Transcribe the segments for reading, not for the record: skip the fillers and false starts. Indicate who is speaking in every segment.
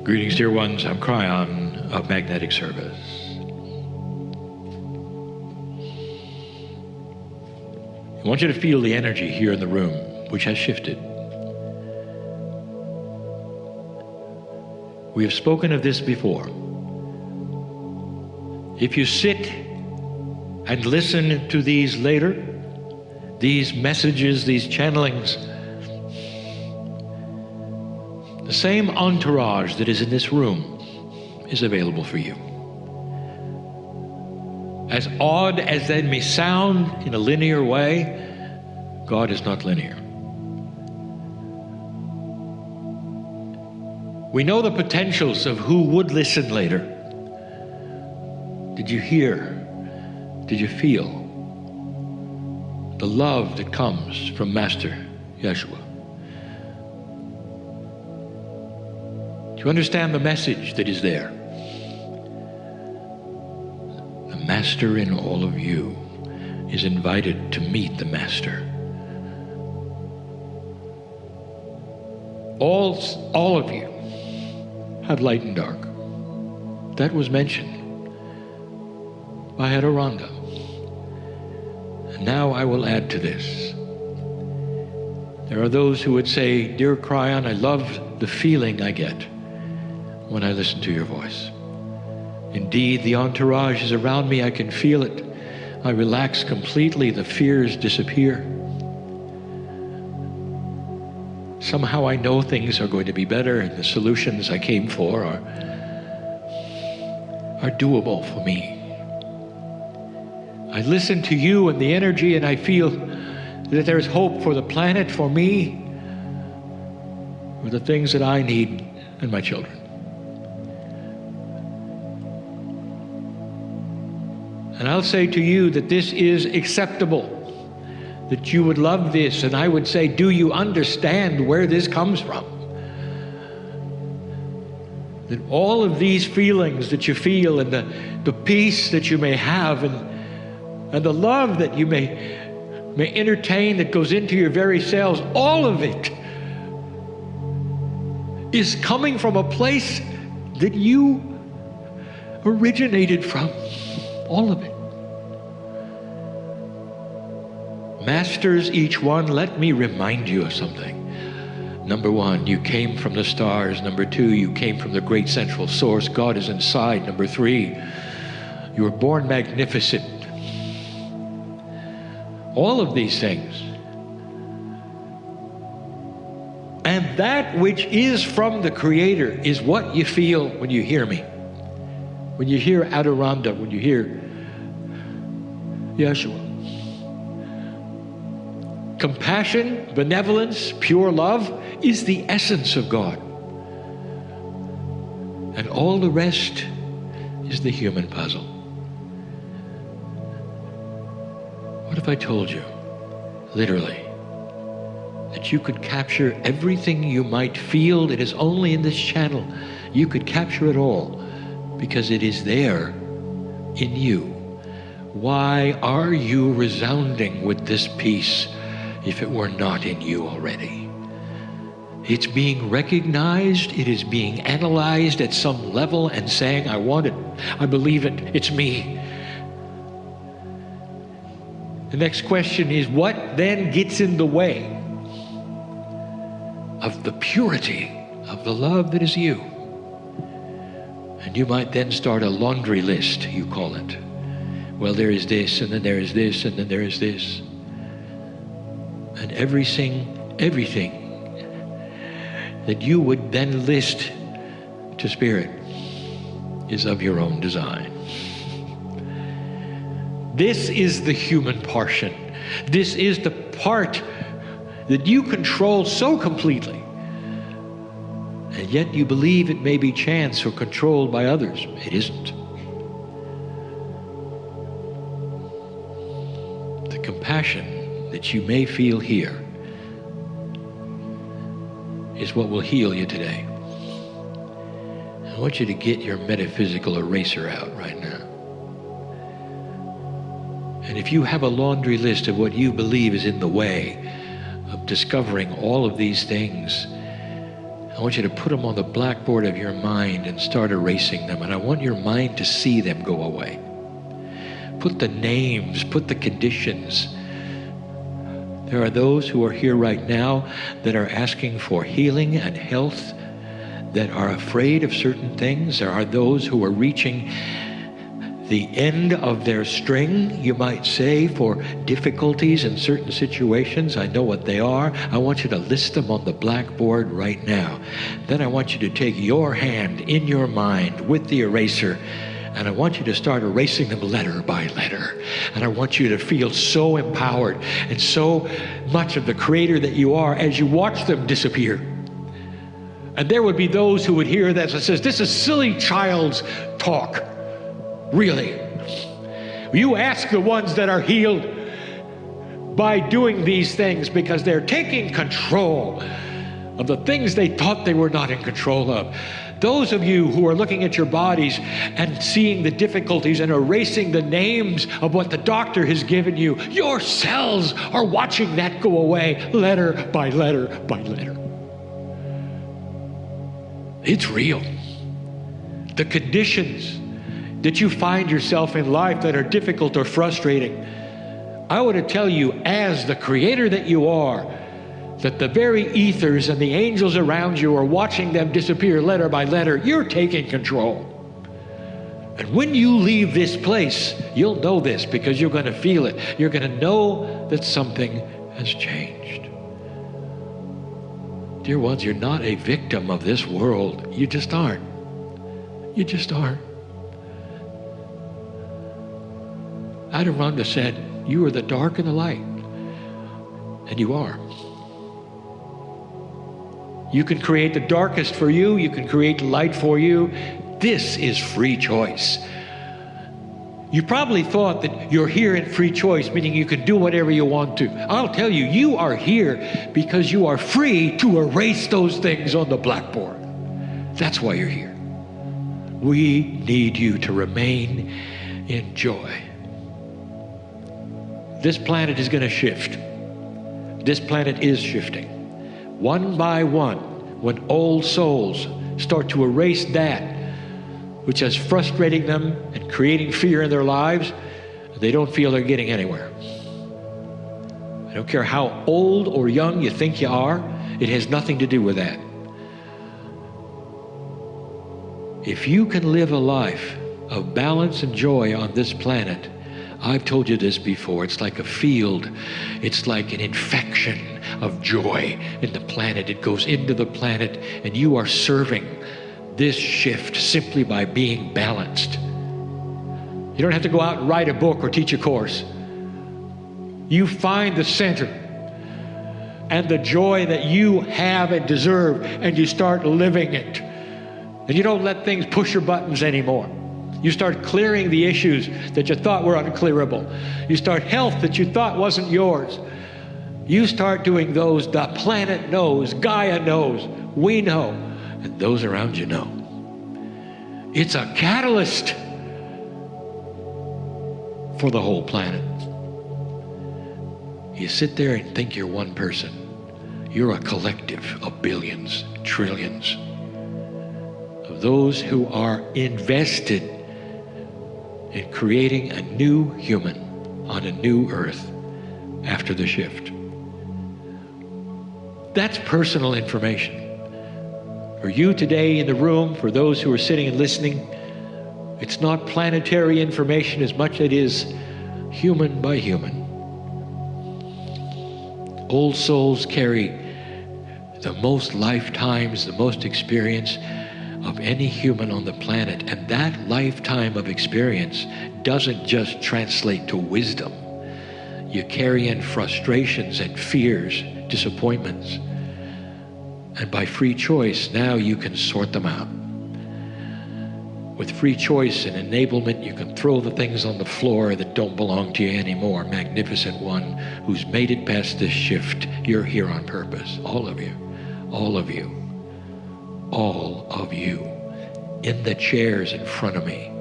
Speaker 1: Greetings, dear ones. I'm Cryon of Magnetic Service. I want you to feel the energy here in the room, which has shifted. We have spoken of this before. If you sit and listen to these later, these messages, these channelings, the same entourage that is in this room is available for you. As odd as that may sound in a linear way, God is not linear. We know the potentials of who would listen later. Did you hear? Did you feel the love that comes from Master Yeshua? Do you understand the message that is there? The Master in all of you is invited to meet the Master. All of you have light and dark. That was mentioned by Adirondha. And now I will add to this. There are those who would say, Dear Cryon, I love the feeling I get when I listen to your voice. Indeed, the entourage is around me. I can feel it. I relax completely. The fears disappear. Somehow I know things are going to be better and the solutions I came for are doable for me. I listen to you and the energy and I feel that there's hope for the planet, for me, for the things that I need and my children. And I'll say to you that this is acceptable, that you would love this, and I would say, do you understand where this comes from? That all of these feelings that you feel and the peace that you may have and the love that you may entertain that goes into your very cells, all of it is coming from a place that you originated from. All of it. Masters, each one, let me remind you of something. Number one, you came from the stars. Number two, you came from the great central source. God is inside. Number three, you were born magnificent. All of these things. And that which is from the Creator is what you feel when you hear me. When you hear Adirondha, when you hear Yeshua. Compassion, benevolence, pure love is the essence of God. And all the rest is the human puzzle. What if I told you, literally, that you could capture everything you might feel that is only in this channel? You could capture it all because it is there in you. Why are you resounding with this peace if it were not in you already? It's being recognized, it is being analyzed at some level and saying, I want it, I believe it, it's me. The next question is, what then gets in the way of the purity of the love that is you? And you might then start a laundry list, you call it. Well, there is this, and then there is this, and then there is this. And everything that you would then list to Spirit is of your own design. This is the human portion. This is the part that you control so completely. And yet you believe it may be chance or controlled by others. It isn't. The compassion that you may feel here is what will heal you today. I want you to get your metaphysical eraser out right now. And if you have a laundry list of what you believe is in the way of discovering all of these things, I I want you to put them on the blackboard of your mind and start erasing them. And I want your mind to see them go away. Put the names, put the conditions. There are those who are here right now that are asking for healing and health, that are afraid of certain things. There are those who are reaching the end of their string, you might say, for difficulties in certain situations. I know what they are. I want you to list them on the blackboard right now. Then I want you to take your hand in your mind with the eraser, and I want you to start erasing them letter by letter. And I want you to feel so empowered and so much of the creator that you are as you watch them disappear. And there would be those who would hear that and says, this is silly child's talk. Really? You ask the ones that are healed by doing these things because they're taking control of the things they thought they were not in control of. Those of you who are looking at your bodies and seeing the difficulties and erasing the names of what the doctor has given you, your cells are watching that go away letter by letter by letter. It's real. The conditions that you find yourself in life that are difficult or frustrating, I want to tell you, as the creator that you are, that the very ethers and the angels around you are watching them disappear letter by letter. You're taking control. And when you leave this place, you'll know this because you're going to feel it. You're going to know that something has changed. Dear ones, you're not a victim of this world. You just aren't. You just aren't. Adironda said, you are the dark and the light. And you are. You can create the darkest for you. You can create the light for you. This is free choice. You probably thought that you're here in free choice, meaning you can do whatever you want to. I'll tell you, you are here because you are free to erase those things on the blackboard. That's why you're here. We need you to remain in joy. This planet is going to shift. This planet is shifting. One by one, when old souls start to erase that which is frustrating them and creating fear in their lives, they don't feel they're getting anywhere. I don't care how old or young you think you are, it has nothing to do with that. If you can live a life of balance and joy on this planet, I've told you this before, it's like a field. It's like an infection of joy in the planet. It goes into the planet, and you are serving this shift simply by being balanced. You don't have to go out and write a book or teach a course. You find the center and the joy that you have and deserve, and you start living it. And you don't let things push your buttons anymore. You start clearing the issues that you thought were unclearable. You start health that you thought wasn't yours. You start doing those the planet knows, Gaia knows, we know, and those around you know. It's a catalyst for the whole planet. You sit there and think you're one person. You're a collective of billions, trillions of those who are invested in creating a new human on a new earth after the shift. That's personal information. For you today in the room, for those who are sitting and listening, it's not planetary information as much as it is human by human. Old souls carry the most lifetimes, the most experience of any human on the planet, and that lifetime of experience doesn't just translate to wisdom. You carry in frustrations and fears, disappointments, and by free choice now you can sort them out. With free choice and enablement, you can throw the things on the floor that don't belong to you anymore. Magnificent one who's made it past this shift, you're here on purpose. All of you, all of you. All of you in the chairs in front of me,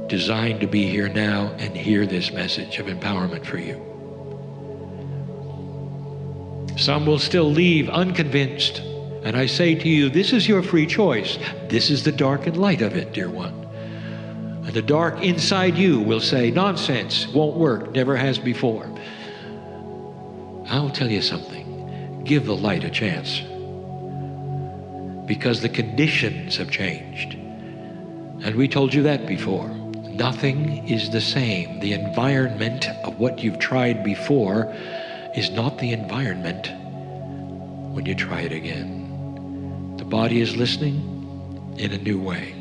Speaker 1: designed to be here now and hear this message of empowerment for you. Some will still leave unconvinced And I say to you, this is your free choice. This is the dark and light of it, dear one. And the dark inside you will say, nonsense, won't work, never has before. I'll tell you something. Give the light a chance. Because the conditions have changed. And we told you that before. Nothing is the same. The environment of what you've tried before is not the environment when you try it again. The body is listening in a new way.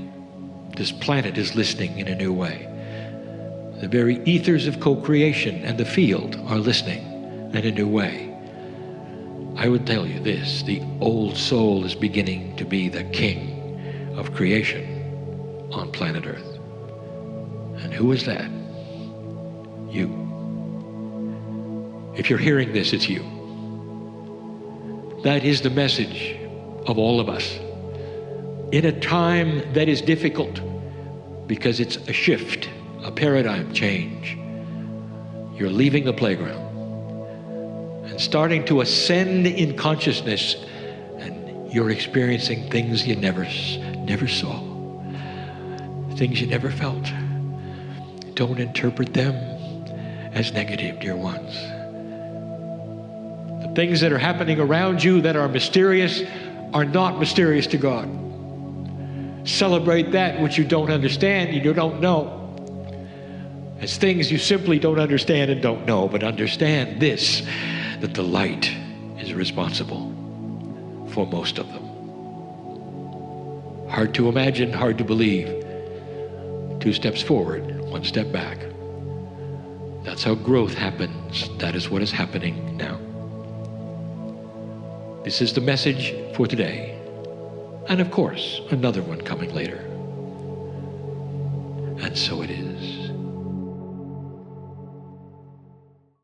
Speaker 1: This planet is listening in a new way. The very ethers of co-creation and the field are listening in a new way. I would tell you this, the old soul is beginning to be the king of creation on planet Earth. And who is that? You. If you're hearing this, it's you. That is the message of all of us. In a time that is difficult, because it's a shift, a paradigm change. You're leaving the playground and starting to ascend in consciousness, and you're experiencing things you never saw, things you never felt. Don't interpret them as negative, dear ones. The things that are happening around you that are mysterious are not mysterious to God. Celebrate that which you don't understand and you don't know as things you simply don't understand and don't know, but understand this, that the light is responsible for most of them. Hard to imagine, hard to believe. 2 steps forward, 1 step back. That's how growth happens. That is what is happening now. This is the message for today. And of course, another one coming later. And so it is.